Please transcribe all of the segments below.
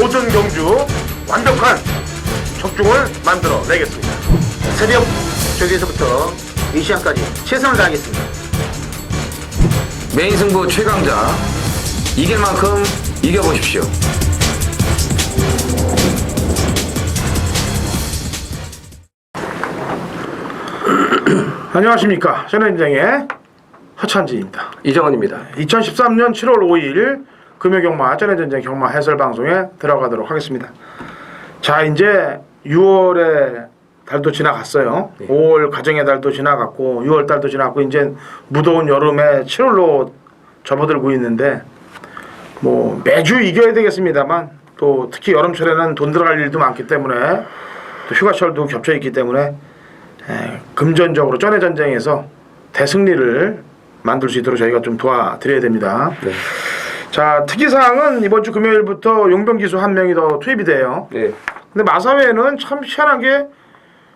모든 경주 완벽한 적중을 만들어 내겠습니다. 새벽 저기에서부터 이 시간까지 최선을 다하겠습니다. 메인 승부 최강자 이길 만큼 이겨보십시오. 안녕하십니까. 전현장의 허찬진입니다. 이정원입니다. 2013년 7월 5일 금요경마 전해전쟁 경마 해설방송에 들어가도록 하겠습니다. 자, 이제 6월의 달도 지나갔어요. 네. 5월 가정의 달도 지나갔고 6월 달도 지나갔고 이제 무더운 여름에 7월로 접어들고 있는데 뭐 매주 이겨야 되겠습니다만 또 특히 여름철에는 돈 들어갈 일도 많기 때문에 또 휴가철도 겹쳐 있기 때문에 금전적으로 전해전쟁에서 대승리를 만들 수 있도록 저희가 좀 도와드려야 됩니다. 네. 자, 특이사항은 이번 주 금요일부터 용병기수 한 명이 더 투입이 돼요. 네. 근데 마사회는 참 희한하게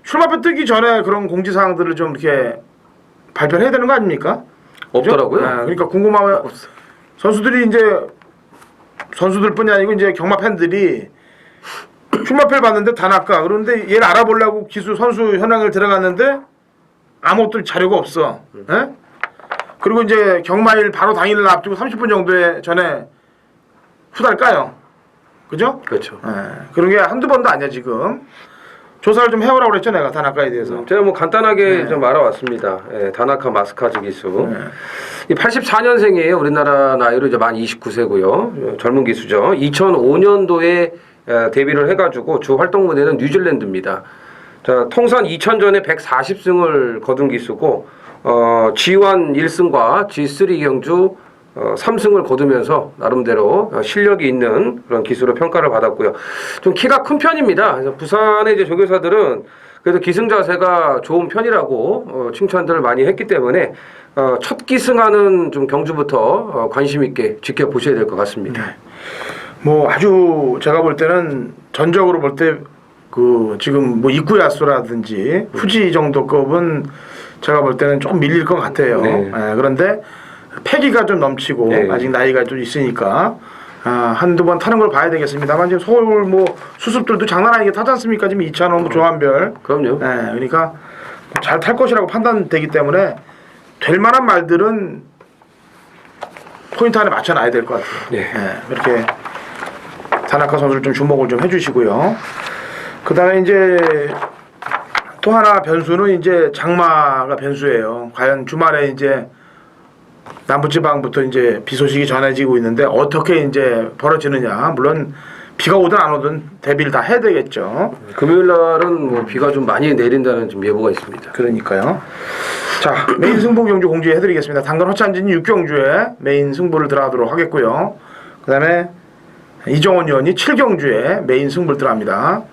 출마표 뜨기 전에 그런 공지사항들을 좀 이렇게 발표를 해야 되는 거 아닙니까? 없더라고요. 네, 그러니까 궁금하면 선수들이 이제 선수들뿐이 아니고 이제 경마 팬들이 출마표를 봤는데 단아까 그런데 얘를 알아보려고 기수 선수 현황을 들어갔는데 아무것도 자료가 없어. 예? 그리고 이제 경마일 바로 당일을 앞두고 30분 정도에 전에 후다를 까요. 그죠? 그렇죠. 예. 그런 게 한두 번도 아니야 지금. 조사를 좀 해오라고 그랬죠 내가 단아까에 대해서. 제가 뭐 간단하게 네. 좀 알아왔습니다. 다나카 마스카즈 기수. 이 84년생이에요. 우리나라 나이로 이제 만 29세고요. 젊은 기수죠. 2005년도에 데뷔를 해가지고 주 활동 무대는 뉴질랜드입니다. 자, 통산 2000전에 140승을 거둔 기수고 G1 1승과 G3 경주 3승을 거두면서 나름대로 실력이 있는 그런 기수로 평가를 받았고요. 좀 키가 큰 편입니다. 그래서 부산의 이제 조교사들은 그래도 기승 자세가 좋은 편이라고 칭찬들을 많이 했기 때문에 첫 기승하는 좀 경주부터 관심 있게 지켜보셔야 될 것 같습니다. 네. 뭐 아주 제가 볼 때는 전적으로 볼 때 그 지금 뭐 이쿠야수라든지 후지 정도 급은 제가 볼 때는 좀 밀릴 것 같아요. 네. 그런데 패기가 좀 넘치고 네. 아직 나이가 좀 있으니까 한두 번 타는 걸 봐야 되겠습니다만 지금 서울 뭐 수습들도 장난 아니게 타지 않습니까? 지금 이찬원 조한별. 그럼요. 그러니까 잘 탈 것이라고 판단되기 때문에 될 만한 말들은 포인트 안에 맞춰놔야 될 것 같아요. 네. 이렇게 다나카 선수를 좀 주목을 좀 해주시고요. 그 다음에 이제 또 하나 변수는 이제 장마가 변수예요. 과연 주말에 이제 남부지방부터 이제 비 소식이 전해지고 있는데 어떻게 이제 벌어지느냐. 물론 비가 오든 안 오든 대비를 다 해야 되겠죠. 금요일 날은 뭐 비가 좀 많이 내린다는 좀 예보가 있습니다. 그러니까요. 자, 메인 승부 경주 공지해드리겠습니다. 당근 허찬진이 6경주에 메인 승부를 들어가도록 하겠고요. 그 다음에 이정원 의원이 7경주에 메인 승부를 들어갑니다.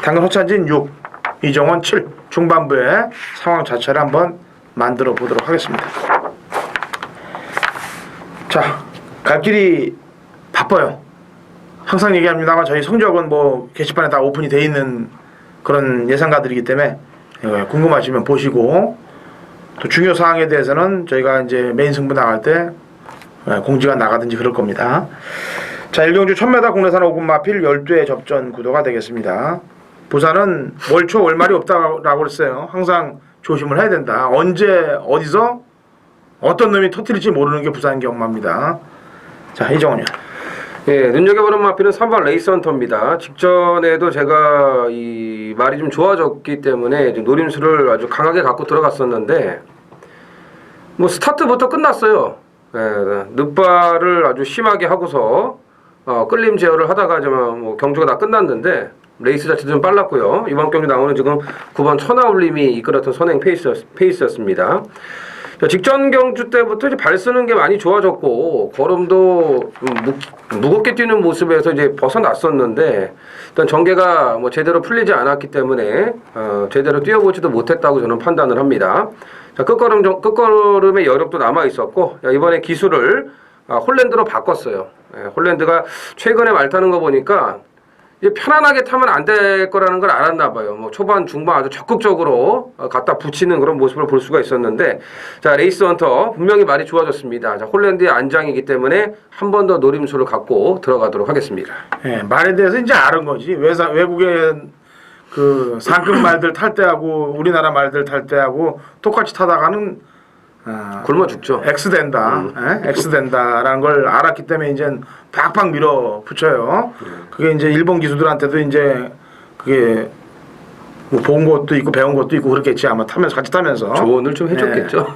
당근 허찬진 6, 이정원 7 중반부의 상황 자체를 한번 만들어 보도록 하겠습니다. 자, 갈 길이 바빠요. 항상 얘기합니다만 저희 성적은 뭐 게시판에 다 오픈이 돼 있는 그런 예상가들이기 때문에 궁금하시면 보시고 또 중요 사항에 대해서는 저희가 이제 메인 승부 나갈 때 공지가 나가든지 그럴 겁니다. 자, 1경주 1000m 국내산 5군 마필 12회 접전 구도가 되겠습니다. 부산은 월초 월말이 없다라고 그랬어요. 항상 조심을 해야 된다. 언제 어디서 어떤 놈이 터뜨릴지 모르는 게 부산 경마입니다. 자, 이정원이요. 예, 눈여겨보는 마필은 3번 레이스 헌터입니다. 직전에도 제가 이 말이 좀 좋아졌기 때문에 노림수를 아주 강하게 갖고 들어갔었는데 뭐 스타트부터 끝났어요. 예, 늑발을 아주 심하게 하고서 끌림 제어를 하다가 뭐 경주가 다 끝났는데 레이스 자체도 좀 빨랐고요. 이번 경주 나오는 지금 9번 천하울림이 이끌었던 선행 페이스였습니다. 직전 경주 때부터 이제 발 쓰는 게 많이 좋아졌고 걸음도 무겁게 뛰는 모습에서 이제 벗어났었는데 일단 전개가 뭐 제대로 풀리지 않았기 때문에 제대로 뛰어보지도 못했다고 저는 판단을 합니다. 자, 끝걸음의 여력도 남아 있었고 이번에 기술을 홀랜드로 바꿨어요. 홀랜드가 최근에 말 타는 거 보니까 이제 편안하게 타면 안 될 거라는 걸 알았나 봐요. 뭐 초반, 중반 아주 적극적으로 갖다 붙이는 그런 모습을 볼 수가 있었는데, 자 레이스 헌터 분명히 말이 좋아졌습니다. 자 홀랜드의 안장이기 때문에 한 번 더 노림수를 갖고 들어가도록 하겠습니다. 예, 말에 대해서 이제 아는 거지. 외국의 그 상급 말들 탈 때하고 우리나라 말들 탈 때하고 똑같이 타다가는 굶어 죽죠. X된다. X된다라는 걸 알았기 때문에 이제 팍팍 밀어 붙여요. 그게 이제 일본 기수들한테도 이제 그게 뭐 본 것도 있고 배운 것도 있고 그렇겠지 아마 타면서 같이 타면서 조언을 좀 해줬겠죠.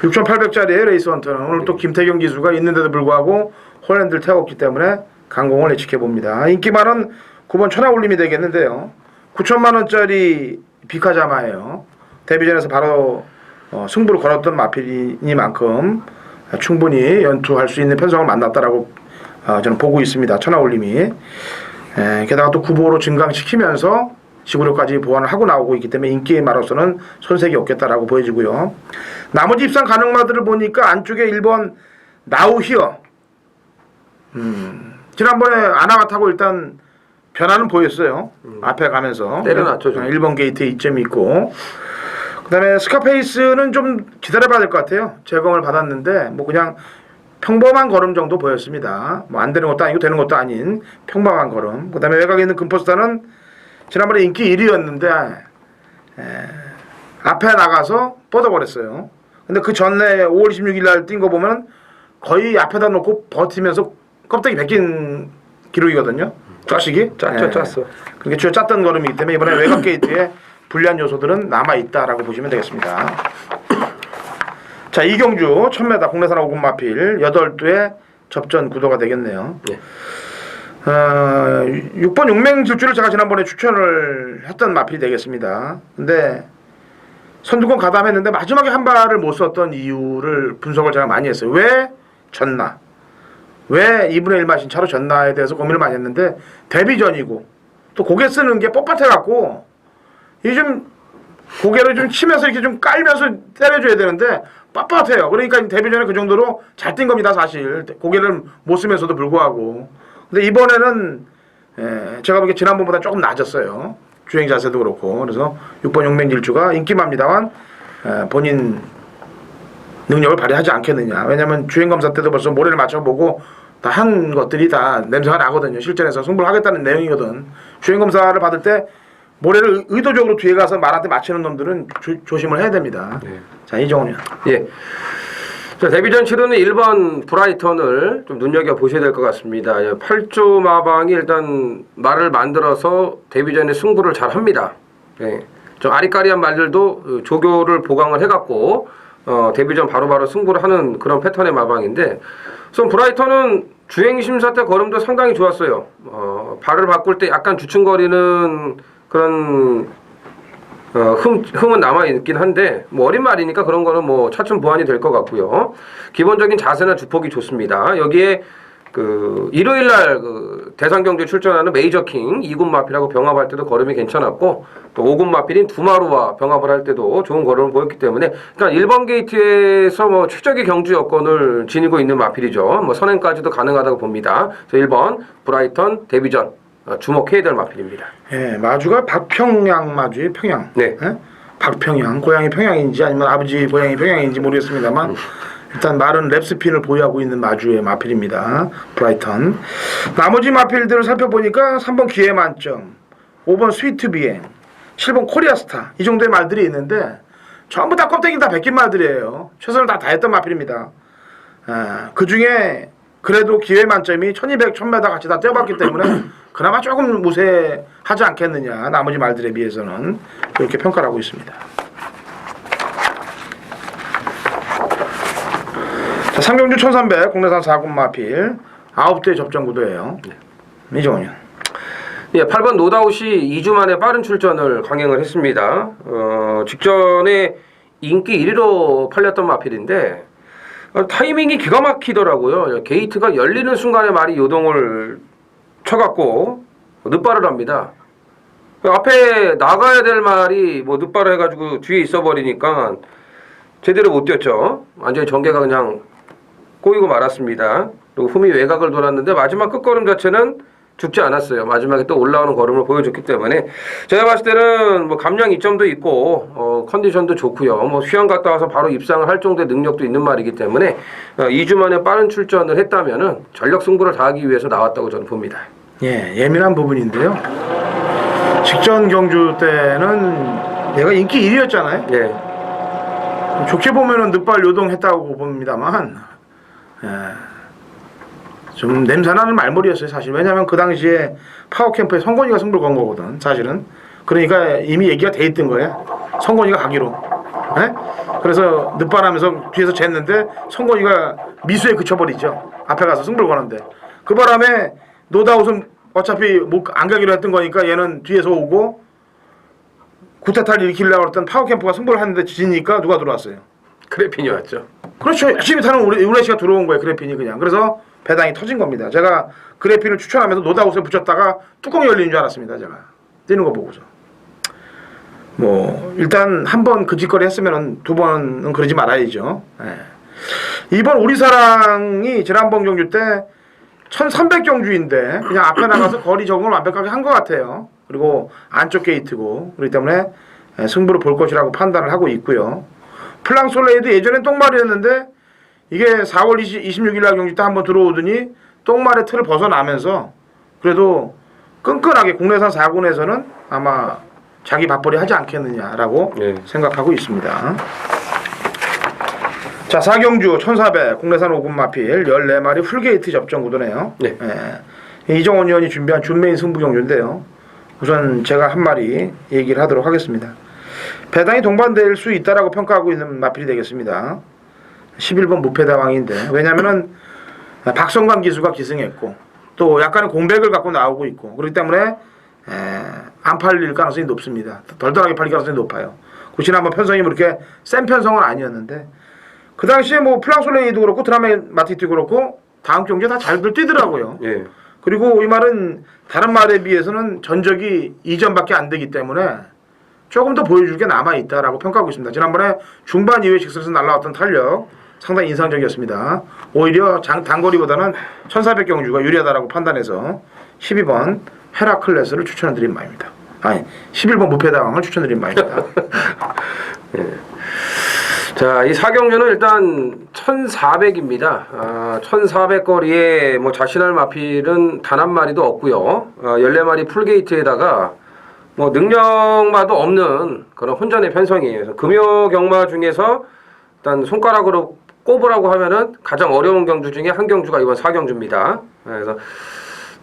6,800짜리의 레이스 헌터는 오늘 또 김태경 기수가 있는데도 불구하고 홀랜드를 태웠기 때문에 강공을 예측해 봅니다. 인기 많은 9번 천하올림이 되겠는데요. 9천만 원짜리 비카자마예요. 데뷔전에서 바로 승부를 걸었던 마필이니만큼 충분히 연투할 수 있는 편성을 만났다라고 저는 보고 있습니다. 천하올림이 게다가 또 구보로 증강시키면서 시구력까지 보완을 하고 나오고 있기 때문에 인기의 마로서는 손색이 없겠다라고 보여지고요. 나머지 입상 가능마들을 보니까 안쪽에 1번 나우히어 지난번에 아나가 타고 일단 변화는 보였어요. 앞에 가면서 때려놨죠, 좀. 1번 게이트에 이점이 있고 그 다음에 스카페이스는 좀 기다려봐야 될 것 같아요. 제공을 받았는데 뭐 그냥 평범한 걸음 정도 보였습니다. 뭐 안 되는 것도 아니고 되는 것도 아닌 평범한 걸음. 그 다음에 외곽에 있는 금포스타는 지난번에 인기 1위였는데 앞에 나가서 뻗어버렸어요. 근데 그 전에 5월 26일 날 뛴 거 보면 거의 앞에다 놓고 버티면서 껍데기 벗긴 기록이거든요. 쫙시기 짰어. 그게 주요 짰던 걸음이기 때문에 이번에 외곽 게이트에 불리한 요소들은 남아있다라고 보시면 되겠습니다. 자, 이경주 1000m 국내산 5군 마필 8두의 접전 구도가 되겠네요. 네. 6번 용맹질주를 제가 지난번에 추천을 했던 마필이 되겠습니다. 근데 선두권 가담했는데 마지막에 한 발을 못 썼던 이유를 분석을 제가 많이 했어요. 왜 졌나? 왜 2분의 1 마신 차로 졌나에 대해서 고민을 많이 했는데 데뷔전이고 또 고개 쓰는 게 뻣뻣해갖고 이게 좀 고개를 좀 치면서 이렇게 좀 깔면서 때려줘야 되는데 빳빳해요. 그러니까 데뷔전에 그 정도로 잘 뛴 겁니다. 사실 고개를 못 쓰면서도 불구하고. 근데 이번에는 제가 보기에 지난번보다 조금 낮았어요. 주행 자세도 그렇고. 그래서 6번 용맹질주가 인기만입니다만 본인 능력을 발휘하지 않겠느냐. 왜냐하면 주행검사 때도 벌써 모래를 맞춰보고 다 한 것들이 다 냄새가 나거든요. 실전에서 승부를 하겠다는 내용이거든. 주행검사를 받을 때 모래를 의도적으로 뒤에 가서 말한테 맞추는 놈들은 조심을 해야 됩니다. 네. 자, 이정훈이요. 예. 자, 데뷔전 치르는 1번 브라이턴을 좀 눈여겨보셔야 될 것 같습니다. 8조 마방이 일단 말을 만들어서 데뷔전에 승부를 잘 합니다. 예. 좀 아리까리한 말들도 조교를 보강을 해갖고 데뷔전 바로바로 승부를 하는 그런 패턴의 마방인데 우선 브라이턴은 주행심사 때 걸음도 상당히 좋았어요. 발을 바꿀 때 약간 주춤거리는 그런 흠은 남아있긴 한데 뭐 어린 말이니까 그런 거는 뭐 차츰 보완이 될 것 같고요. 기본적인 자세나 주폭이 좋습니다. 여기에 그 일요일날 그 대상경주에 출전하는 메이저킹 2군 마필하고 병합할 때도 걸음이 괜찮았고 또 5군 마필인 두마루와 병합을 할 때도 좋은 걸음을 보였기 때문에 그러니까 1번 게이트에서 뭐 최적의 경주 여건을 지니고 있는 마필이죠. 뭐 선행까지도 가능하다고 봅니다. 1번 브라이턴 데뷔전 주목해야 될 마필입니다. 예, 마주가 박평양 마주의 평양. 네. 예? 박평양, 고향이 평양인지 아니면 아버지 고향이 평양인지 모르겠습니다만 일단 말은 랩스핀을 보유하고 있는 마주의 마필입니다. 브라이턴. 나머지 마필들을 살펴보니까 3번 기회 만점, 5번 스위트 비행, 7번 코리아스타 이 정도의 말들이 있는데 전부 다 껍데기 다 벗긴 말들이에요. 최선을 다 다했던 마필입니다. 그 중에 그래도 기회 만점이 1200, 1000m 같이 다 떼어봤기 때문에 그나마 조금 무세하지 않겠느냐. 나머지 말들에 비해서는 그렇게 평가를 하고 있습니다. 자, 상경주 1300 국내산 4군 마필 9대 접전 구도예요. 이정훈이요. 예, 8번 노다웃이 2주 만에 빠른 출전을 강행을 했습니다. 직전에 인기 1위로 팔렸던 마필인데 타이밍이 기가 막히더라고요. 게이트가 열리는 순간에 말이 요동을 쳐갖고 늑발을 합니다. 앞에 나가야 될 말이 뭐 늑발을 해가지고 뒤에 있어버리니까 제대로 못 뛰었죠. 완전히 전개가 그냥 꼬이고 말았습니다. 그리고 흠이 외곽을 돌았는데 마지막 끝걸음 자체는 죽지 않았어요. 마지막에 또 올라오는 걸음을 보여줬기 때문에 제가 봤을 때는 뭐 감량 이점도 있고 컨디션도 좋고요. 뭐 휴양 갔다 와서 바로 입상을 할 정도의 능력도 있는 말이기 때문에 2주 만에 빠른 출전을 했다면은 전력 승부를 다하기 위해서 나왔다고 저는 봅니다. 예, 예민한 부분인데요. 직전 경주 때는 얘가 인기 1위였잖아요. 예. 좋게 보면은 늑발 요동했다고 봅니다만, 예, 좀 냄새나는 말머리였어요, 사실. 왜냐하면 그 당시에 파워캠프에 성건이가 승부를 건 거거든, 사실은. 그러니까 이미 얘기가 돼 있던 거야. 성건이가 가기로. 예? 그래서 늑발하면서 뒤에서 쟀는데 성건이가 미수에 그쳐버리죠. 앞에 가서 승부를 거는데. 그 바람에 노다웃은 어차피 안 가기로 했던 거니까 얘는 뒤에서 오고 구타타를 일으키려고 했던 파워캠프가 승부를 하는데 지니까 누가 들어왔어요? 그래핀이 왔죠. 그렇죠. 열심히 타는 우레시가 들어온 거예요. 그래핀이 그냥. 그래서 배당이 터진 겁니다. 제가 그래핀을 추천하면서 노다웃에 붙였다가 뚜껑이 열리는 줄 알았습니다. 제가 뛰는 거 보고서. 뭐 일단 한 번 그 짓거리 했으면 두 번은 그러지 말아야죠. 예. 이번 우리사랑이 지난번 경주 때 1300 경주인데 그냥 앞에 나가서 거리 적응을 완벽하게 한 것 같아요. 그리고 안쪽 게이트고 그렇기 때문에 승부를 볼 것이라고 판단을 하고 있고요. 플랑솔레이도 예전엔 똥말이었는데 이게 4월 26일 날 경주 때 한번 들어오더니 똥말의 틀을 벗어나면서 그래도 끈끈하게 국내산 4군에서는 아마 자기 밥벌이 하지 않겠느냐라고 생각하고 있습니다. 자, 4경주 1400 국내산 5군 마필 14마리 풀게이트 접전 구도네요. 네. 이정원 의원이 준비한 준메인 승부 경주인데요. 우선 제가 한 마리 얘기를 하도록 하겠습니다. 배당이 동반될 수 있다라고 평가하고 있는 마필이 되겠습니다. 11번 무패다왕인데 왜냐면은 박성광 기수가 기승했고 또 약간의 공백을 갖고 나오고 있고 그렇기 때문에 안 팔릴 가능성이 높습니다. 덜덜하게 팔릴 가능성이 높아요. 그 지난번 편성이 그렇게 센 편성은 아니었는데 그 당시에 뭐 플랑솔레이도 그렇고 드라마티도 그렇고 다음 경기에 다 잘들 뛰더라고요. 예. 그리고 이 말은 다른 말에 비해서는 전적이 2점밖에 안 되기 때문에 조금 더 보여줄 게 남아있다라고 평가하고 있습니다. 지난번에 중반 이후에 직선에서 날라왔던 탄력 상당히 인상적이었습니다. 오히려 단거리보다는 1400 경주가 유리하다라고 판단해서 12번 헤라클레스를 추천드린 바입니다. 아니 11번 무패다왕을 추천드린 바입니다. 예. 자, 이 4경주는 일단 1400입니다. 1400 거리에 뭐 자신할 마필은 단 한 마리도 없고요. 14마리 풀게이트에다가 뭐 능력마도 없는 그런 혼전의 편성이에요. 그래서 금요 경마 중에서 일단 손가락으로 꼽으라고 하면은 가장 어려운 경주 중에 한 경주가 이번 4경주입니다. 그래서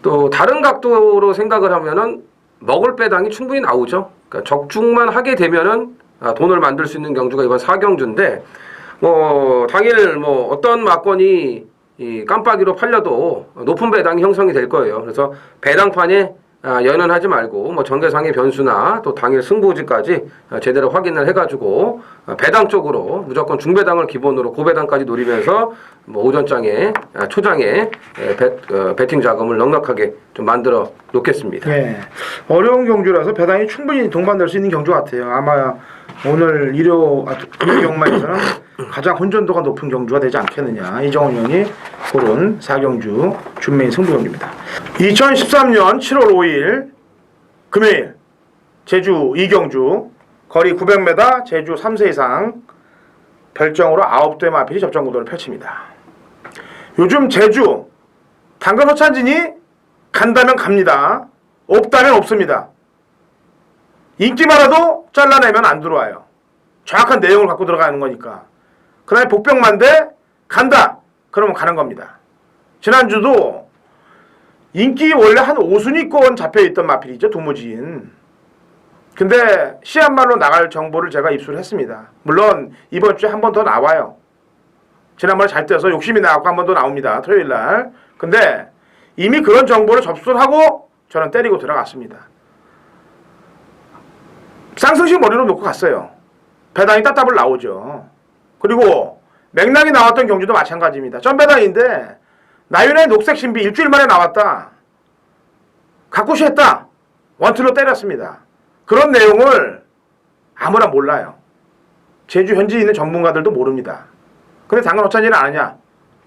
또 다른 각도로 생각을 하면은 먹을 배당이 충분히 나오죠. 그러니까 적중만 하게 되면은 돈을 만들 수 있는 경주가 이번 4경주인데 뭐 당일 뭐 어떤 막건이 이 깜빡이로 팔려도 높은 배당이 형성이 될 거예요. 그래서 배당판에 연연하지 말고 뭐 전개상의 변수나 또 당일 승부지까지 제대로 확인을 해가지고 배당 쪽으로 무조건 중배당을 기본으로 고배당까지 노리면서 뭐 오전장에 초장에 배팅 자금을 넉넉하게 좀 만들어 놓겠습니다. 네, 어려운 경주라서 배당이 충분히 동반될 수 있는 경주 같아요. 아마 오늘 금요 경마에서는 가장 혼전도가 높은 경주가 되지 않겠느냐. 이정원 의원이 고른 4경주 준메인 승부 경주입니다. 2013년 7월 5일 금요일 제주 2경주 거리 900m 제주 3세 이상 별정으로 9대 마필이 접전 구도를 펼칩니다. 요즘 제주 당근 허찬진이 간다면 갑니다. 없다면 없습니다. 인기 많아도 잘라내면 안 들어와요. 정확한 내용을 갖고 들어가는 거니까. 그 다음에 복병만대 간다. 그러면 가는 겁니다. 지난주도 인기 원래 한 5순위권 잡혀있던 마필이죠. 도무지인. 근데 시한말로 나갈 정보를 제가 입수를 했습니다. 물론 이번 주에 한 번 더 나와요. 지난번에 잘 뛰어서 욕심이 나갖고 한 번 더 나옵니다. 토요일날. 근데 이미 그런 정보를 접수를 하고 저는 때리고 들어갔습니다. 쌍승식 머리로 놓고 갔어요. 배당이 따따블 나오죠. 그리고 맥락이 나왔던 경주도 마찬가지입니다. 전배당인데 나윤의 녹색 신비 일주일 만에 나왔다. 갖고시 했다. 원툴로 때렸습니다. 그런 내용을 아무나 몰라요. 제주 현지에 있는 전문가들도 모릅니다. 근데 당근 허찬이는 아느냐?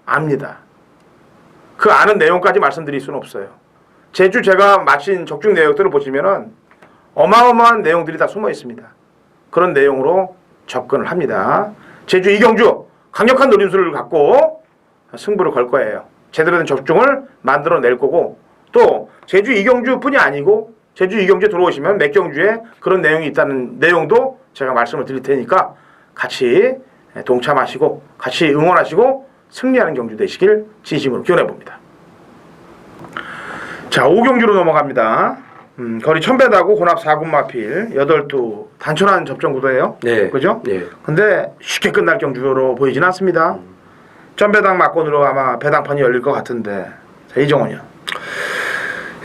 압니다. 그 아는 내용까지 말씀드릴 수는 없어요. 제주 제가 마친 적중 내역들을 보시면은 어마어마한 내용들이 다 숨어 있습니다. 그런 내용으로 접근을 합니다. 제주 이경주 강력한 노림수를 갖고 승부를 걸 거예요. 제대로 된 적중을 만들어낼 거고 또 제주 이경주뿐이 아니고 제주 이경주에 들어오시면 맥경주에 그런 내용이 있다는 내용도 제가 말씀을 드릴 테니까 같이 동참하시고 같이 응원하시고 승리하는 경주 되시길 진심으로 기원해 봅니다. 자, 5경주로 넘어갑니다. 거리 1000배다고 혼합 4군 마필 8두 단촐한 접전 구도예요. 네. 그죠? 네. 근데 쉽게 끝날 경주로 보이진 않습니다. 1000배당 막권으로 아마 배당판이 열릴 것 같은데. 자, 이정원이요.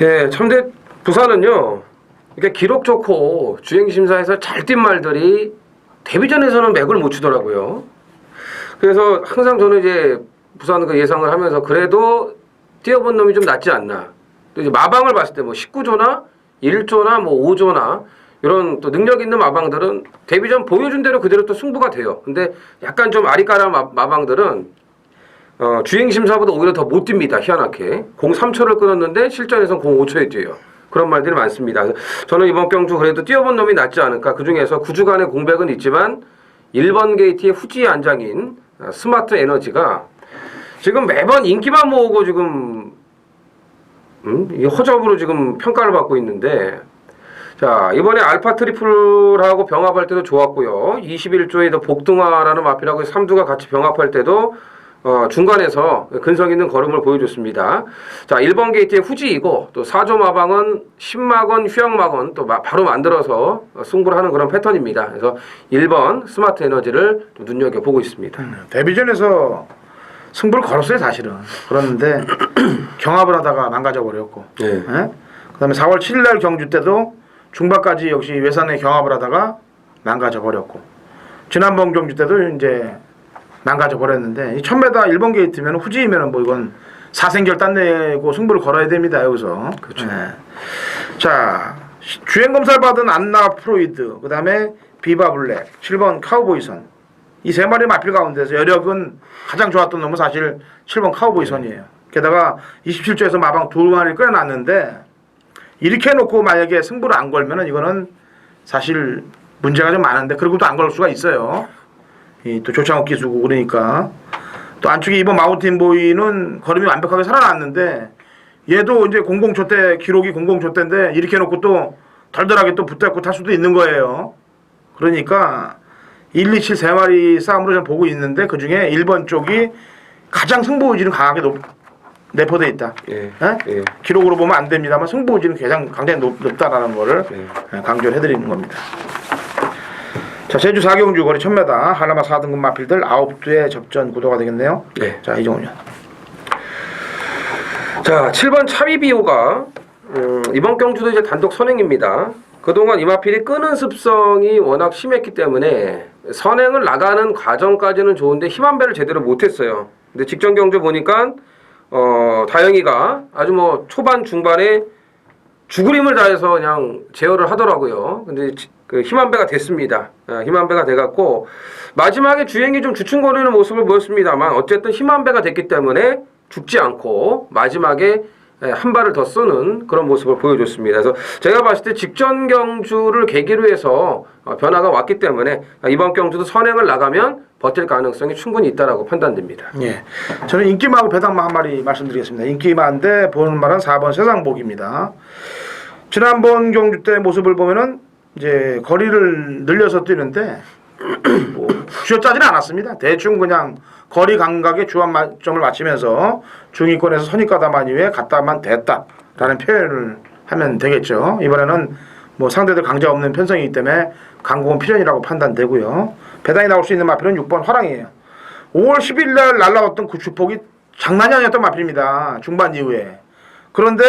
예, 참대 부산은요. 이게 기록 좋고 주행 심사에서 잘 뛴 말들이 데뷔전에서는 맥을 못 추더라고요. 그래서 항상 저는 이제 부산 그 예상을 하면서 그래도 뛰어본 놈이 좀 낫지 않나. 또 이제 마방을 봤을 때 뭐 19조나 1조나 뭐 5조나 이런 또 능력 있는 마방들은 데뷔전 보여준 대로 그대로 또 승부가 돼요. 근데 약간 좀 아리까란 마방들은 주행 심사보다 오히려 더 못 뜁니다. 희한하게 0.3초를 끊었는데 실전에서는 0.5초에 뛰어요. 그런 말들이 많습니다. 저는 이번 경주 그래도 뛰어본 놈이 낫지 않을까. 그 중에서 9주간의 공백은 있지만 1번 게이트의 후지 안장인 스마트 에너지가 지금 매번 인기만 모으고 지금 이 허접으로 지금 평가를 받고 있는데 자 이번에 알파 트리플하고 병합할 때도 좋았고요. 21조에도 복등화라는 마필하고 3두가 같이 병합할 때도 중간에서 근성 있는 걸음을 보여줬습니다. 자 1번 게이트의 후지이고 또 4조 마방은 10막원 휘황막원 또 바로 만들어서 승부를 하는 그런 패턴입니다. 그래서 1번 스마트 에너지를 또 눈여겨보고 있습니다. 데뷔전에서 승부를 걸었어요 사실은. 그런데 경합을 하다가 망가져버렸고 네. 예? 그 다음에 4월 7일날 경주 때도 중반까지 역시 외산에 경합을 하다가 망가져버렸고 지난번 경주 때도 이제 망가져버렸는데 이 1000m 1번 게이트면 후지이면 뭐 이건 사생결 딴내고 승부를 걸어야 됩니다 여기서. 그렇죠. 예. 자 주행검사를 받은 안나 프로이드 그 다음에 비바 블랙 7번 카우보이선 이 세 마리 마필 가운데서 여력은 가장 좋았던 놈은 사실 7번 카우보이선이에요. 게다가 27조에서 마방 2마리를 끌어놨는데 이렇게 해놓고 만약에 승부를 안 걸면은 이거는 사실 문제가 좀 많은데 그리고 또 안 걸 수가 있어요. 또 조창욱 기수고 그러니까 또 안쪽에 이번 마운틴 보이는 걸음이 완벽하게 살아났는데 얘도 이제 00초 때 기록이 00초 때인데 이렇게 해놓고 또 덜덜하게 또 붙어있고 탈 수도 있는 거예요. 그러니까 1, 2, 7 세 마리 싸움으로 저는 보고 있는데 그 중에 1번 쪽이 가장 승부 의지는 강하게 내포되어 있다. 예. 예? 기록으로 보면 안 됩니다만 승부 의지는 가장 굉장히 높다라는 거를 강조를 해드리는 겁니다. 자 제주 4경주 거리 1000m 하나마 4등급 마필들 9두의 접전 구도가 되겠네요. 네. 자 이종훈. 자 7번 차비비오가 이번 경주도 이제 단독 선행입니다. 그동안 이 마필이 끄는 습성이 워낙 심했기 때문에 선행을 나가는 과정까지는 좋은데 힘 한 배를 제대로 못했어요. 근데 직전 경주 보니까 다영이가 아주 뭐 초반 중반에 죽을 힘을 다해서 그냥 제어를 하더라고요. 근데 그 힘 한 배가 됐습니다. 힘 한 배가 돼갖고 마지막에 주행이 좀 주춤거리는 모습을 보였습니다만 어쨌든 힘 한 배가 됐기 때문에 죽지 않고 마지막에 한 발을 더 쏘는 그런 모습을 보여줬습니다. 그래서 제가 봤을 때 직전 경주를 계기로 해서 변화가 왔기 때문에 이번 경주도 선행을 나가면 버틸 가능성이 충분히 있다라고 판단됩니다. 예, 저는 인기마하고 배당마 한 마리 말씀드리겠습니다. 인기마인데 보는 말은 4번 세상복입니다. 지난번 경주 때 모습을 보면은 이제 거리를 늘려서 뛰는데 뭐 쥐어짜지는 않았습니다. 대충 그냥 거리 감각에 주안점을 맞추면서 중위권에서 선입가다만 이후에 갔다만 됐다라는 표현을 하면 되겠죠. 이번에는 뭐 상대들 강자 없는 편성이기 때문에 강공은 필연이라고 판단되고요. 배당이 나올 수 있는 마필은 6번 화랑이에요. 5월 10일 날 날라왔던 그 주폭이 장난이 아니었던 마필입니다. 중반 이후에. 그런데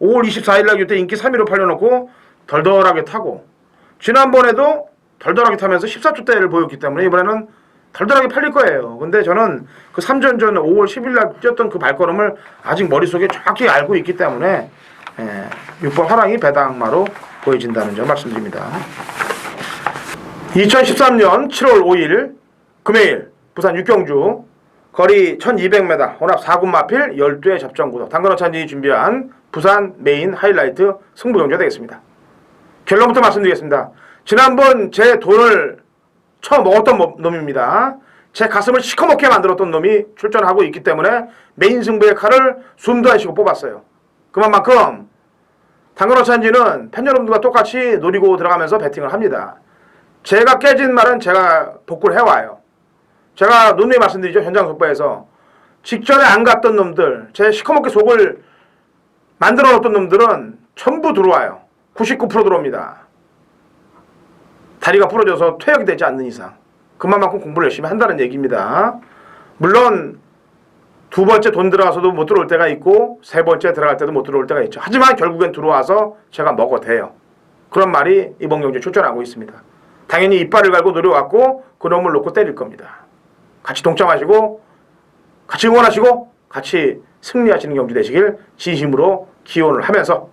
5월 24일 날 이때 인기 3위로 팔려놓고 덜덜하게 타고 지난번에도 덜덜하게 타면서 14초대를 보였기 때문에 이번에는 덜덜하게 팔릴 거예요. 근데 저는 그 3전 전 5월 10일 날 뛰었던 그 발걸음을 아직 머릿속에 정확히 알고 있기 때문에 6번 화랑이 배당마로 보여진다는 점 말씀드립니다. 2013년 7월 5일 금요일 부산 육경주 거리 1200m 혼합 4군 마필 12의 접전구도 당근어찬이 준비한 부산 메인 하이라이트 승부 경기가 되겠습니다. 결론부터 말씀드리겠습니다. 지난번 제 돈을 처먹었던 놈입니다. 제 가슴을 시커멓게 만들었던 놈이 출전하고 있기 때문에 메인 승부의 칼을 숨도 안 쉬고 뽑았어요. 그만큼 당근어찬지는 팬 여러분들과 똑같이 노리고 들어가면서 배팅을 합니다. 제가 깨진 말은 제가 복구를 해와요. 제가 누누이 말씀드리죠. 현장 속보에서 직전에 안 갔던 놈들, 제 시커멓게 속을 만들어 놓던 놈들은 전부 들어와요. 99% 들어옵니다. 다리가 부러져서 퇴역이 되지 않는 이상 그만큼 공부를 열심히 한다는 얘기입니다. 물론 두 번째 돈 들어가서도 못 들어올 때가 있고 세 번째 들어갈 때도 못 들어올 때가 있죠. 하지만 결국엔 들어와서 제가 먹어대요. 그런 말이 이번 경기에 출전하고 있습니다. 당연히 이빨을 갈고 노려왔고 그 놈을 놓고 때릴 겁니다. 같이 동참하시고 같이 응원하시고 같이 승리하시는 경기 되시길 진심으로 기원을 하면서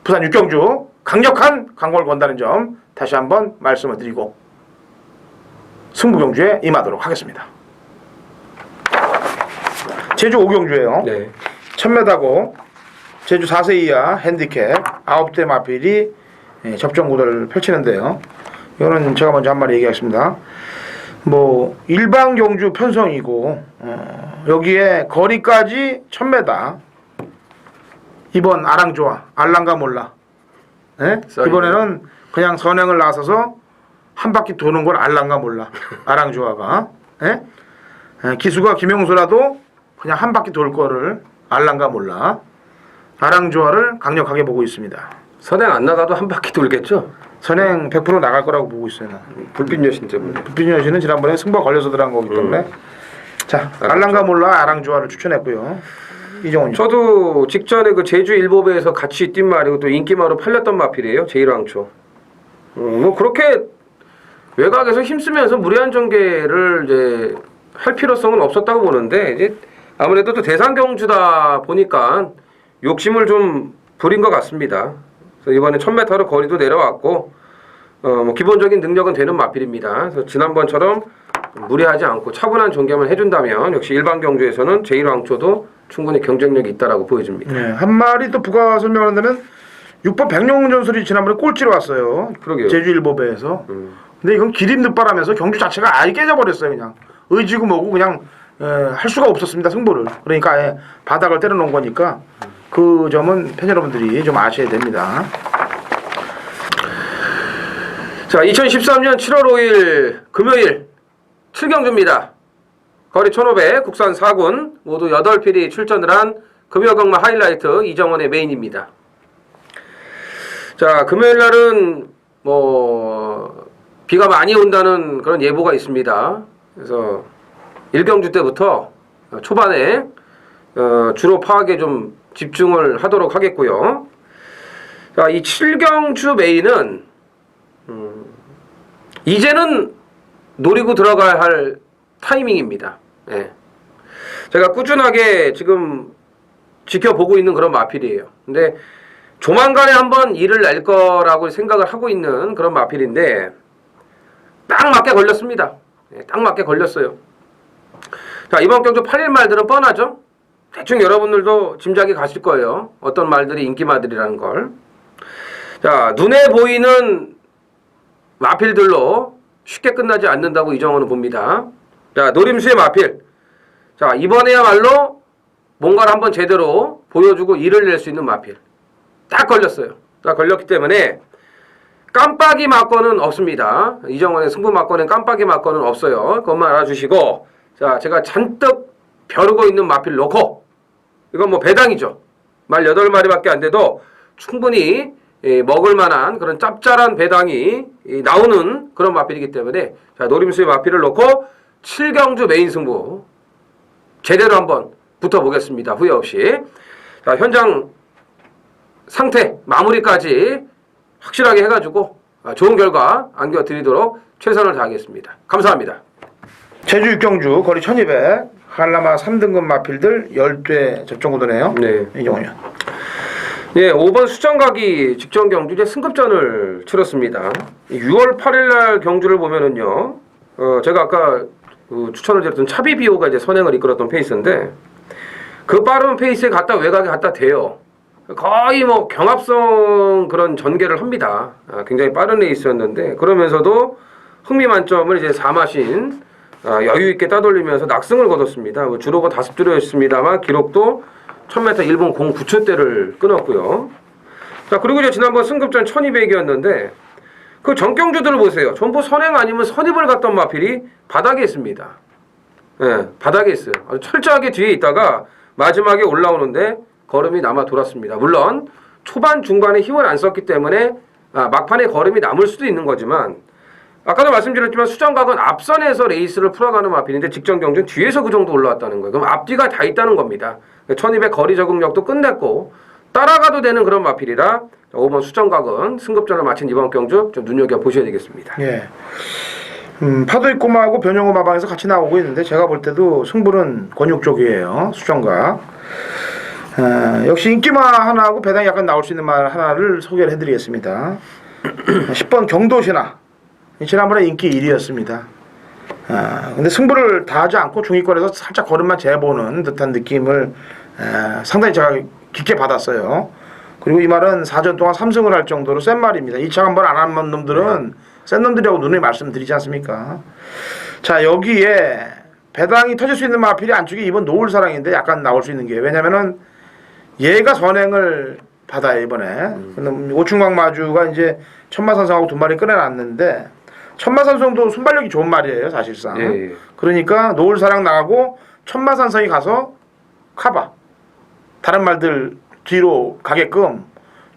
부산 육경주 강력한 강공을 건다는 점 다시 한번 말씀을 드리고 승부 경주에 임하도록 하겠습니다. 제주 5경주예요. 네. 1000m고 제주 4세 이하 핸디캡 9대 마필이 접전 구도를 펼치는데요. 이거는 제가 먼저 한 마디 얘기하겠습니다. 뭐 일반 경주 편성이고 여기에 거리까지 1000m. 이번 아랑조아 알랑가 몰라. 네? 이번에는 그냥 선행을 나서서 한 바퀴 도는 걸 알랑가 몰라. 아랑조아가. 네? 기수가 김영수라도 그냥 한 바퀴 돌 거를 알랑가 몰라. 아랑조아를 강력하게 보고 있습니다. 선행 안 나가도 한 바퀴 돌겠죠? 선행 100% 나갈 거라고 보고 있어요. 불빛 여신 때문에. 불빛 여신은 지난번에 승부가 걸려서 들어간 거기 때문에 자 알랑가 몰라 아랑조아를 추천했고요. 이정훈. 저도 직전에 그 제주 일보배에서 같이 뛴 말이고 또 인기마로 팔렸던 마필이에요. 제1왕초. 뭐 그렇게 외곽에서 힘쓰면서 무리한 전개를 이제 할 필요성은 없었다고 보는데 이제 아무래도 또 대상 경주다 보니까 욕심을 좀 부린 것 같습니다. 그래서 이번에 1000m로 거리도 내려왔고 뭐 기본적인 능력은 되는 마필입니다. 그래서 지난번처럼 무리하지 않고 차분한 전개만 해준다면 역시 일반 경주에서는 제1왕초도 충분히 경쟁력이 있다라고 보여집니다. 네, 한 마리 또 부가 설명을 한다면 6번 백룡 전술이 지난번에 꼴찌로 왔어요. 그러게요. 제주 일보배에서. 근데 이건 기립늦바라면서 경주 자체가 아예 깨져버렸어요. 그냥 의지고 뭐고 그냥 할 수가 없었습니다. 승부를. 그러니까 아예 바닥을 때려놓은 거니까 그 점은 팬 여러분들이 좀 아셔야 됩니다. 자, 2013년 7월 5일 금요일 7경주입니다. 거리 1500 국산 4군 모두 8필이 출전을 한 금요경마 하이라이트 이정원의 메인입니다. 자, 금요일 날은 뭐 비가 많이 온다는 그런 예보가 있습니다. 그래서 1경주 때부터 초반에 주로 파악에 좀 집중을 하도록 하겠고요. 자, 이 7경주 메인은 이제는 노리고 들어가야 할 타이밍입니다. 예. 제가 꾸준하게 지금 지켜보고 있는 그런 마필이에요. 근데 조만간에 한번 일을 낼 거라고 생각을 하고 있는 그런 마필인데 딱 맞게 걸렸습니다. 예, 딱 맞게 걸렸어요. 자, 이번 경주 8일 말들은 뻔하죠? 대충 여러분들도 짐작이 가실 거예요. 어떤 말들이 인기마들이라는 걸. 자, 눈에 보이는 마필들로 쉽게 끝나지 않는다고 이정원은 봅니다. 자, 노림수의 마필. 자, 이번에야말로 뭔가를 한번 제대로 보여주고 일을 낼 수 있는 마필. 딱 걸렸어요. 딱 걸렸기 때문에 깜빡이 막건은 없습니다. 이정원의 승부 막건엔 깜빡이 막건은 없어요. 그것만 알아주시고, 자, 제가 잔뜩 벼르고 있는 마필 놓고, 이건 뭐 배당이죠. 말 8마리밖에 안 돼도 충분히 먹을 만한 그런 짭짤한 배당이 나오는 그런 마필이기 때문에, 자, 노림수의 마필을 놓고 7경주 메인 승부 제대로 한번 붙어보겠습니다. 후회 없이. 자, 현장 상태 마무리까지 확실하게 해가지고 좋은 결과 안겨드리도록 최선을 다하겠습니다. 감사합니다. 제주 육경주 거리 1200 한라마 3등급 마필들 10대 접종구도네요. 네. 이정훈이요. 예, 5번 수정각이 직전 경주 이제 승급전을 치렀습니다. 6월 8일 날 경주를 보면은요, 제가 아까 추천을 드렸던 차비비오가 이제 선행을 이끌었던 페이스인데, 그 빠른 페이스에 갖다 외곽에 갖다 대요. 거의 뭐 경합성 그런 전개를 합니다. 굉장히 빠른 레이스였는데 그러면서도 흥미 만점을 이제 사마신 여유 있게 따돌리면서 낙승을 거뒀습니다. 뭐 주로가 5주로였습니다만 기록도 1000m 1분 09초대를 끊었고요. 자 그리고 이제 지난번 승급전 1200이었는데 그 전경주들을 보세요. 전부 선행 아니면 선입을 갔던 마필이 바닥에 있습니다. 예, 바닥에 있어요. 아주 철저하게 뒤에 있다가 마지막에 올라오는데 걸음이 남아 돌았습니다. 물론 초반 중반에 힘을 안 썼기 때문에 막판에 걸음이 남을 수도 있는 거지만 아까도 말씀드렸지만 수정각은 앞선에서 레이스를 풀어가는 마필인데 직전 경주는 뒤에서 그 정도 올라왔다는 거예요. 그럼 앞뒤가 다 있다는 겁니다. 1200 거리 적응력도 끝냈고 따라가도 되는 그런 마필이라 5번 수정각은 승급전을 마친 이번 경주 좀 눈여겨보셔야 되겠습니다. 예. 파도입고마하고 변형호 마방에서 같이 나오고 있는데 제가 볼 때도 승부는 권육 쪽이에요. 수정각. 역시 인기마 하나하고 배당이 약간 나올 수 있는 말 하나를 소개를 해드리겠습니다. 10번 경도신화. 지난번에 인기 1위였습니다. 근데 승부를 다 하지 않고 중위권에서 살짝 걸음만 재보는 듯한 느낌을 상당히 제가 깊게 받았어요. 그리고 이 말은 4전 동안 3승을 할 정도로 센 말입니다. 2차 한번 안 한 놈들은 센 놈들이라고 누누이 말씀드리지 않습니까? 자 여기에 배당이 터질 수 있는 마필이 안쪽에 이번 노을사랑인데 약간 나올 수 있는 게 왜냐면은 얘가 선행을 받아요 이번에. 오충광 마주가 이제 천마산성하고 두 마리 꺼내놨는데 천마산성도 순발력이 좋은 말이에요 사실상. 예. 그러니까 노을사랑 나가고 천마산성이 가서 카바 다른 말들 뒤로 가게끔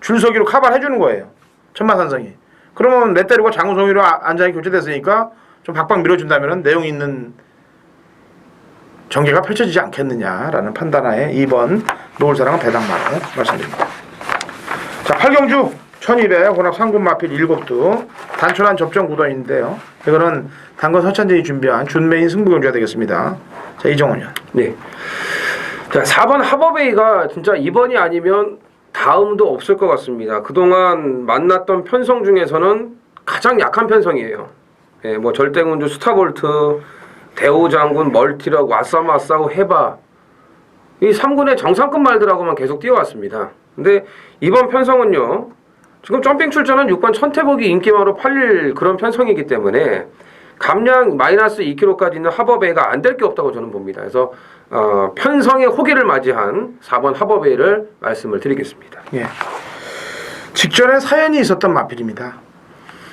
줄서기로 카바를 해주는 거예요 천마산성이. 그러면 내 때리고 장우성이로 안장이 교체됐으니까 좀 박박 밀어준다면 내용 있는 전개가 펼쳐지지 않겠느냐라는 판단하에 2번 노을사랑은 배당마로 말씀드립니다. 자 8경주 1200 혼합 상군 마필 7두 단촐한 접전 구도인데요. 이거는 당근 서찬진이 준비한 준메인 승부경주가 되겠습니다. 자 이정훈이요. 네. 자 4번 하버베이가 진짜 이번이 아니면 다음도 없을 것 같습니다. 그동안 만났던 편성 중에서는 가장 약한 편성이에요. 예, 뭐 절대군주 스타볼트, 대우장군, 멀티럭, 와싸마싸고 해바 이 3군의 정상급 말들하고만 계속 뛰어왔습니다. 근데 이번 편성은요. 지금 점핑 출전한 6번 천태복이 인기마로 팔릴 그런 편성이기 때문에 감량 마이너스 2kg까지 있는 하버베이가 안 될 게 없다고 저는 봅니다. 그래서 편성의 호기를 맞이한 4번 하버베이를 말씀을 드리겠습니다. 예. 직전에 사연이 있었던 마필입니다.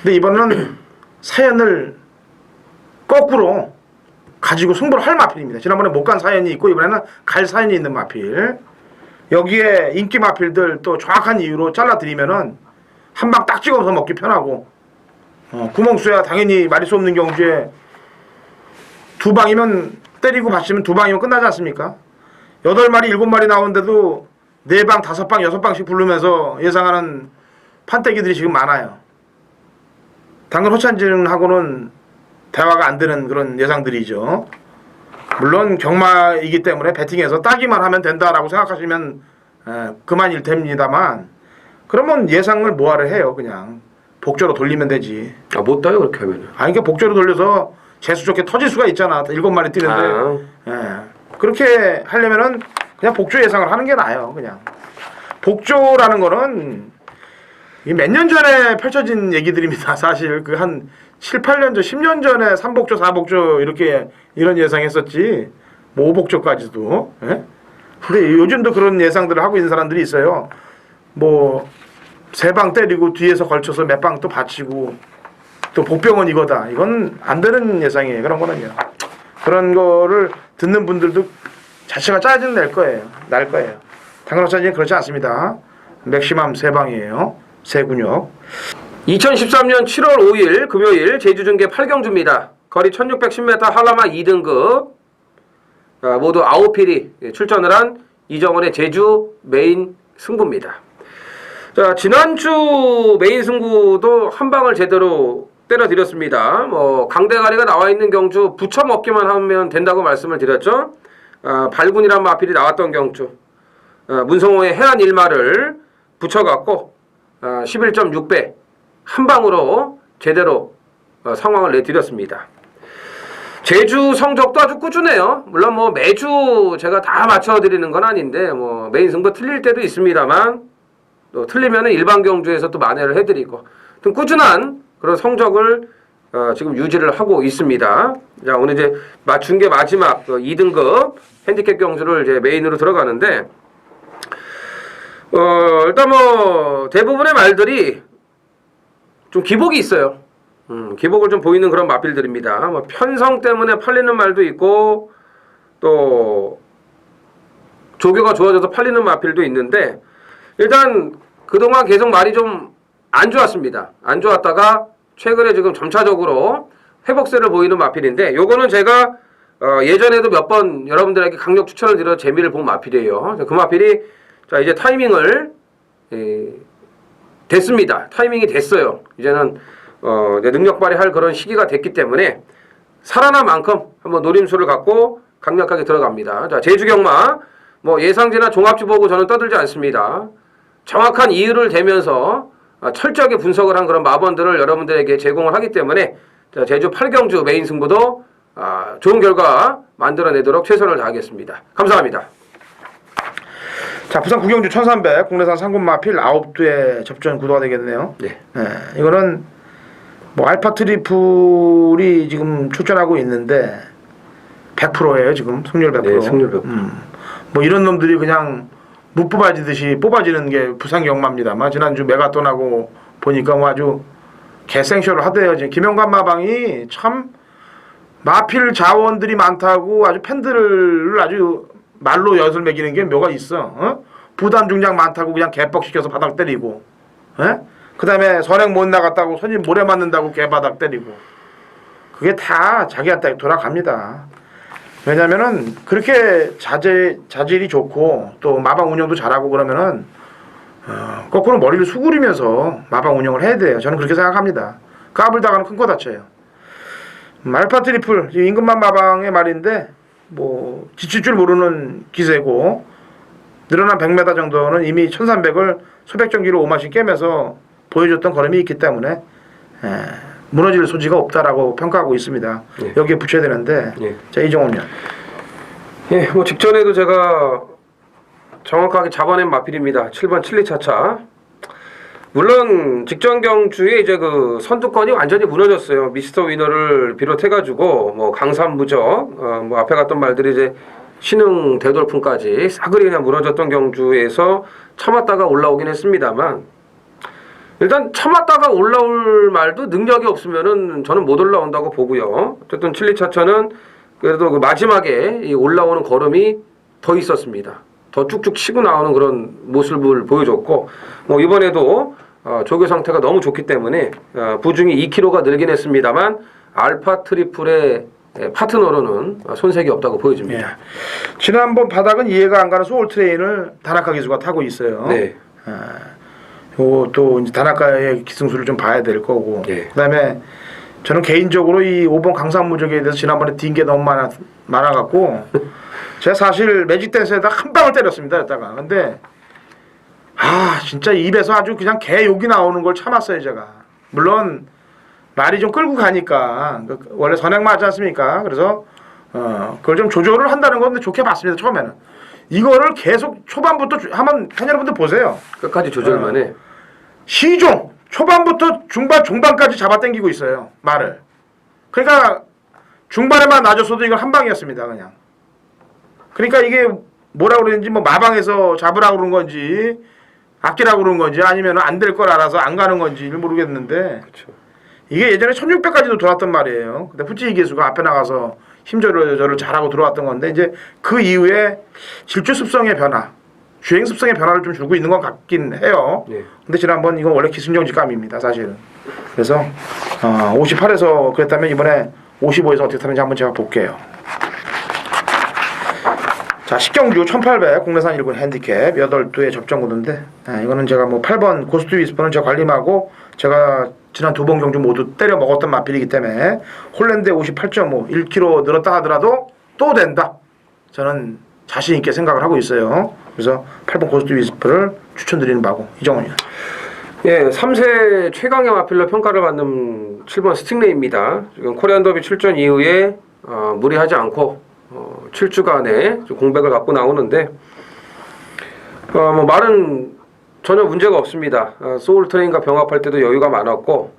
근데 이번은 사연을 거꾸로 가지고 승부를 할 마필입니다. 지난번에 못 간 사연이 있고 이번에는 갈 사연이 있는 마필. 여기에 인기 마필들 또 정확한 이유로 잘라드리면은 한 방 딱 찍어서 먹기 편하고 구멍수야 당연히 말이 수 없는 경주에 2방이면 때리고 받치면 2방이면 끝나지 않습니까? 8마리 7마리 나오는데도 4방 5방 6방씩 부르면서 예상하는 판때기들이 지금 많아요. 당근 호찬진하고는 대화가 안 되는 그런 예상들이죠. 물론 경마이기 때문에 배팅해서 따기만 하면 된다라고 생각하시면 그만일 됩니다만 그러면 예상을 뭐하러 해요. 그냥 복조로 돌리면 되지. 못 따요 그렇게 하면은. 그러니까 복조로 돌려서 재수 좋게 터질 수가 있잖아. 7마리 뛰는데. 그렇게 하려면은 그냥 복조 예상을 하는 게 나아요. 그냥 복조라는 거는 몇 년 전에 펼쳐진 얘기들입니다. 사실 그 한 7, 8년 전, 10년 전에 3복조, 4복조 이렇게 이런 예상했었지. 뭐 5복조까지도. 예? 근데 요즘도 그런 예상들을 하고 있는 사람들이 있어요. 뭐 3방 때리고 뒤에서 걸쳐서 몇 방 또 받치고 또 복병은 이거다. 이건 안 되는 예상이에요. 그런 거는요. 그런 거를 듣는 분들도 자체가 짜증 낼 거예요. 날 거예요. 당근호차지는 그렇지 않습니다. 맥시멈 3방이에요. 3근육. 2013년 7월 5일 금요일 제주중계 8경주입니다. 거리 1610m 한라마 2등급 모두 9필이 출전을 한 이정원의 제주 메인 승부입니다. 자 지난주 메인 승부도 한 방을 제대로 때려드렸습니다. 뭐 강대가리가 나와 있는 경주 붙여 먹기만 하면 된다고 말씀을 드렸죠. 발군이란 마필이 나왔던 경주 문성호의 해안 1마를 붙여갖고 11.6배 한 방으로 제대로 상황을 내드렸습니다. 제주 성적도 아주 꾸준해요. 물론 뭐 매주 제가 다 맞춰드리는 건 아닌데 뭐 메인 승부 틀릴 때도 있습니다만 또 틀리면은 일반 경주에서 또 만회를 해드리고 좀 꾸준한 그런 성적을 지금 유지를 하고 있습니다. 자, 오늘 이제 중계 마지막 2등급 핸디캡 경주를 이제 메인으로 들어가는데 일단 뭐 대부분의 말들이 좀 기복이 있어요. 기복을 좀 보이는 그런 마필들입니다. 뭐 편성 때문에 팔리는 말도 있고 또 조교가 좋아져서 팔리는 마필도 있는데 일단 그동안 계속 말이 좀 안 좋았습니다. 안 좋았다가 최근에 지금 점차적으로 회복세를 보이는 마필인데 요거는 제가 예전에도 몇 번 여러분들에게 강력 추천을 드려 재미를 본 마필이에요. 그 마필이 자 이제 타이밍을 됐습니다. 타이밍이 됐어요. 이제는 이제 능력 발휘할 그런 시기가 됐기 때문에 살아난 만큼 한번 노림수를 갖고 강력하게 들어갑니다. 자 제주경마 뭐 예상지나 종합주 보고 저는 떠들지 않습니다. 정확한 이유를 대면서 철저하게 분석을 한 그런 마번들을 여러분들에게 제공을 하기 때문에 자, 제주 8경주 메인 승부도 좋은 결과 만들어내도록 최선을 다하겠습니다. 감사합니다. 자, 부산 구경주 1300 국내산 상군마필 9두의 접전 구도가 되겠네요. 네. 이거는 뭐 알파 트리플이 지금 출전하고 있는데 100%예요 지금 승률 100%. 네, 승률 100%. 뭐 이런 놈들이 그냥 무 뽑아지듯이 뽑아지는 게 부산 경마입니다. 지난주 메가톤하고 보니까 뭐 아주 개생쇼를 하대요. 지금 김영관 마방이 참 마필 자원들이 많다고 아주 팬들을 아주 말로 엿을 매기는 게 뭐가 있어? 부담 중량 많다고 그냥 개뻑 시켜서 바닥 때리고, 그 다음에 선행 못 나갔다고 손님 모래 맞는다고 개바닥 때리고, 그게 다 자기한테 돌아갑니다. 왜냐면은 그렇게 자질이 좋고 또 마방 운영도 잘하고 그러면은 거꾸로 머리를 수그리면서 마방 운영을 해야 돼요. 저는 그렇게 생각합니다. 까불다가는 큰 거 다쳐요. 알파 트리플 임금만 마방의 말인데 뭐 지칠 줄 모르는 기세고 늘어난 100m 정도는 이미 1300을 수백 경기로 5마씩 깨면서 보여줬던 걸음이 있기 때문에 무너질 소지가 없다라고 평가하고 있습니다. 예. 여기에 붙여야 되는데 예. 자 이정훈요. 예, 뭐 직전에도 제가 정확하게 잡아낸 마필입니다. 7번 칠리차차. 물론 직전 경주에 이제 그 선두권이 완전히 무너졌어요. 미스터 위너를 비롯해가지고 뭐 강산무적, 뭐 앞에 갔던 말들이 이제 신흥 대돌풍까지 싸그리 그냥 무너졌던 경주에서 참았다가 올라오긴 했습니다만 일단 참았다가 올라올 말도 능력이 없으면은 저는 못 올라온다고 보고요. 어쨌든 칠리차차는 그래도 그 마지막에 이 올라오는 걸음이 더 있었습니다. 더 쭉쭉 치고 나오는 그런 모습을 보여줬고 뭐 이번에도 조교 상태가 너무 좋기 때문에 부중이 2kg가 늘긴 했습니다만 알파 트리플의 파트너로는 손색이 없다고 보여집니다. 예. 지난번 바닥은 이해가 안 가는 소울 트레인을 다나카 기수가 타고 있어요. 네. 또 이제 다나카의 기승수를 좀 봐야 될 거고. 예. 그다음에 저는 개인적으로 이 5번 강산무적에 대해서 지난번에 뛴 게 너무 많아갖고 제가 사실 매직 댄스에다 한 방을 때렸습니다. 여기다가. 근데 진짜 입에서 아주 그냥 개 욕이 나오는 걸 참았어요 제가. 물론 말이 좀 끌고 가니까 원래 선행 맞지 않습니까? 그래서 그걸 좀 조절을 한다는 건데 좋게 봤습니다 처음에는. 이거를 계속 초반부터 한번 팬 여러분들 보세요. 끝까지 조절만 해. 시종 초반부터 중반까지 잡아당기고 있어요 말을. 그러니까 중반에만 놔줬어도 이건 한 방이었습니다 그냥. 그러니까 이게 뭐라 그러는지 뭐 마방에서 잡으라고 그런 건지 아끼라고 그런 건지 아니면 안 될 걸 알아서 안 가는 건지 모르겠는데 그렇죠. 이게 예전에 1600까지도 돌았던 말이에요. 근데 후찌 기수가 앞에 나가서 힘조절을 잘하고 들어왔던 건데 이제 그 이후에 질주 습성의 변화, 주행 습성의 변화를 좀 주고 있는 것 같긴 해요. 네. 근데 지난번 이건 원래 기승정지감입니다 사실은. 그래서 58에서 그랬다면 이번에 55에서 어떻게 타는지 한번 제가 볼게요. 자, 식경주 1800 국내산 1군 핸디캡 8두의 접전 구도인데 이거는 제가 뭐 8번 고스트 위스퍼는 제 관림하고 제가 지난 2번 경주 모두 때려 먹었던 마필이기 때문에 홀랜드에 58.5 1kg 늘었다 하더라도 또 된다. 저는 자신 있게 생각을 하고 있어요. 그래서 8번 고스트 위스퍼를 추천드리는 바고 이정훈이요. 예, 3세 최강의 마필로 평가를 받는 7번 스팅레이입니다. 지금 코리안 더비 출전 이후에 무리하지 않고 7주간의 공백을 갖고 나오는데 뭐 말은 전혀 문제가 없습니다. 소울 트레인과 병합할 때도 여유가 많았고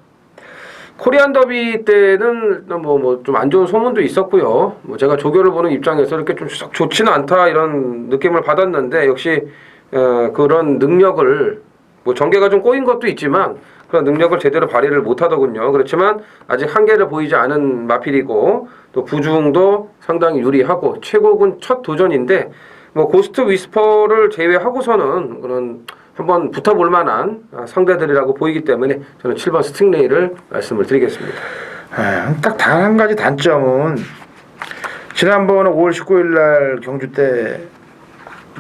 코리안 더비 때는 뭐 좀 안 좋은 소문도 있었고요. 뭐 제가 조교를 보는 입장에서 이렇게 좀 썩 좋지는 않다 이런 느낌을 받았는데 역시 그런 능력을 뭐 전개가 좀 꼬인 것도 있지만 그런 능력을 제대로 발휘를 못하더군요. 그렇지만 아직 한계를 보이지 않은 마필이고 또 부중도 상당히 유리하고 최고군 첫 도전인데 뭐 고스트 위스퍼를 제외하고서는 그런 한번 붙어볼 만한 상대들이라고 보이기 때문에 저는 7번 스팅레이를 말씀을 드리겠습니다. 딱 단 한 가지 단점은 지난번에 5월 19일 날 경주 때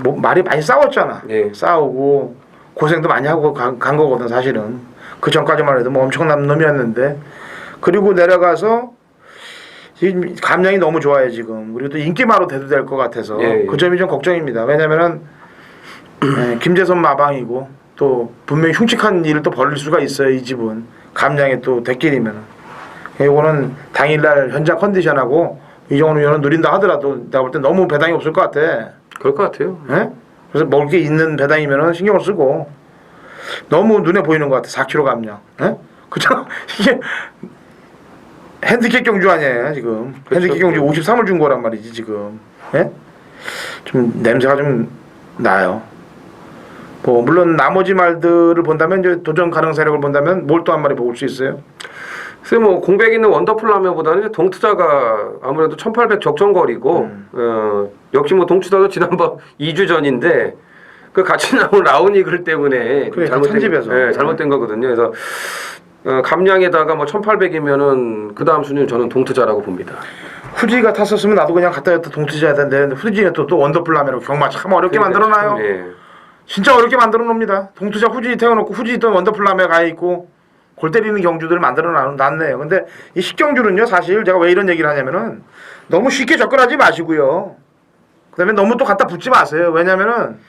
뭐 말이 많이 싸웠잖아. 예. 싸우고 고생도 많이 하고 간 거거든 사실은. 그 전까지만 해도 뭐 엄청난 놈이었는데 그리고 내려가서 지금 감량이 너무 좋아요 지금. 그리고 또 인기마로 돼도 될 것 같아서 예. 그 점이 좀 걱정입니다. 왜냐면은 김재선 마방이고 또 분명히 흉측한 일을 또 벌일 수가 있어요 이 집은. 감량에 또 대길이면은. 이거는 당일날 현장 컨디션하고 이정훈 의원은 누린다 하더라도 내가 볼 때 너무 배당이 없을 것 같아. 그럴 것 같아요. 예? 그래서 먹을 게 있는 배당이면은 신경을 쓰고 너무 눈에 보이는 것 같아. 4kg 감량. 예? 그죠? 이게 핸디캡 경주 아니에요 지금. 그렇죠. 핸디캡 경주 53을 준 거란 말이지 지금. 예? 좀 냄새가 좀 나요. 뭐 물론 나머지 말들을 본다면 이제 도전 가능 세력을 본다면 뭘 또 한 마리 먹을 수 있어요? 글쎄 뭐 공백 있는 원더풀 라면보다는 동투자가 아무래도 1800 적정거리고 역시 뭐 동투자도 지난번 2주 전인데 그 같이 나온 라운이글 때문에 그래, 편집에서. 잘못된 거거든요. 그래서 감량에다가 뭐 1800이면은 그 다음 순위는 저는 동투자라고 봅니다. 후지가 탔었으면 나도 그냥 갖다 줬다 동투자해야 되는데 후지는 또 원더풀 라면으로 경마 참 어렵게 만들어놔요. 예. 진짜 어렵게 만들어 놉니다. 동투자 후지 태워놓고 후지 또 원더풀 라면에 가 있고 골 때리는 경주들을 만들어 놨네요. 근데 이 식경주는요 사실 제가 왜 이런 얘기를 하냐면은 너무 쉽게 접근하지 마시고요. 그다음에 너무 또 갖다 붙지 마세요. 왜냐면은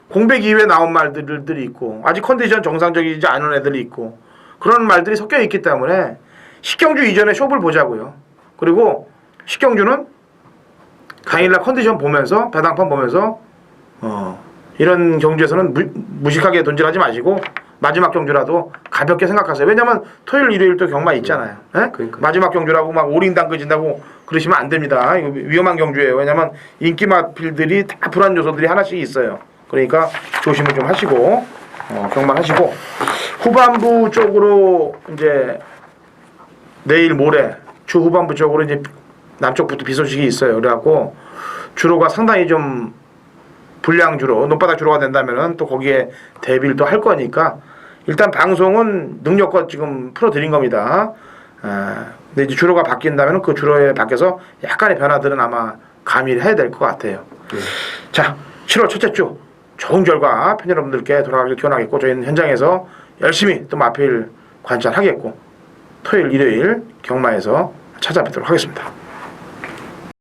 공백 이후에 나온 말들이 있고 아직 컨디션 정상적이지 않은 애들이 있고 그런 말들이 섞여 있기 때문에 식경주 이전에 쇼를 보자고요. 그리고 식경주는 당일날 컨디션 보면서 배당판 보면서 이런 경주에서는 무식하게 돈질하지 마시고 마지막 경주라도 가볍게 생각하세요. 왜냐면 토요일 일요일 또 경마 있잖아요. 예? 그러니까. 마지막 경주라고 막 오링 당겨진다고 그러시면 안 됩니다. 이거 위험한 경주예요. 왜냐면 인기 마필들이 다 불안 요소들이 하나씩 있어요. 그러니까 조심을 좀 하시고 경마하시고 후반부 쪽으로 이제 내일 모레 주 후반부 쪽으로 이제 남쪽부터 비 소식이 있어요. 그래갖고 주로가 상당히 좀 불량 주로 논바닥 주로가 된다면은 또 거기에 대비를 또 할 거니까 일단 방송은 능력껏 지금 풀어드린 겁니다. 근데 이제 주로가 바뀐다면은 그 주로에 밖에서 약간의 변화들은 아마 가미를 해야 될 것 같아요. 자, 7월 첫째 주 좋은 결과 팬 여러분들께 돌아가길 기원하겠고 저희는 현장에서 열심히 또 마필 관찰하겠고 토요일 일요일 경마에서 찾아뵙도록 하겠습니다.